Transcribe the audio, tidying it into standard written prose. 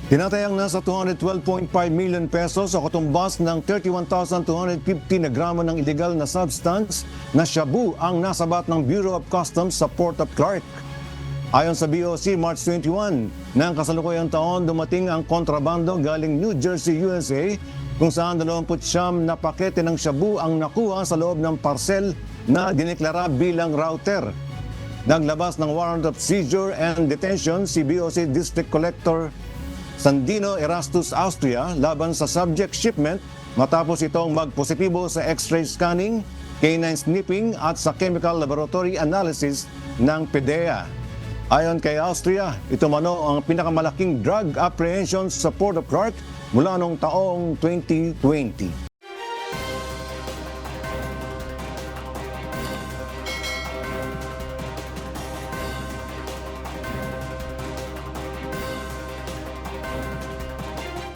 Tinatayang nasa 212.5 million pesos o katumbas ng 31,250 na gramo ng illegal na substance na shabu ang nasabat ng Bureau of Customs sa Port of Clark. Ayon sa BOC, March 21 ng kasalukuyang taon dumating ang kontrabando galing New Jersey, USA, kung saan 29 na pakete ng shabu ang nakuha sa loob ng parcel na dineklara bilang router. Naglabas ng warrant of seizure and detention si BOC District Collector Sandino Erastus Austria laban sa subject shipment matapos itong magpositibo sa X-ray scanning, canine sniffing at sa chemical laboratory analysis ng PDEA. Ayon kay Austria, ito mano ang pinakamalaking drug apprehension sa Port of Clark mula noong taong 2020.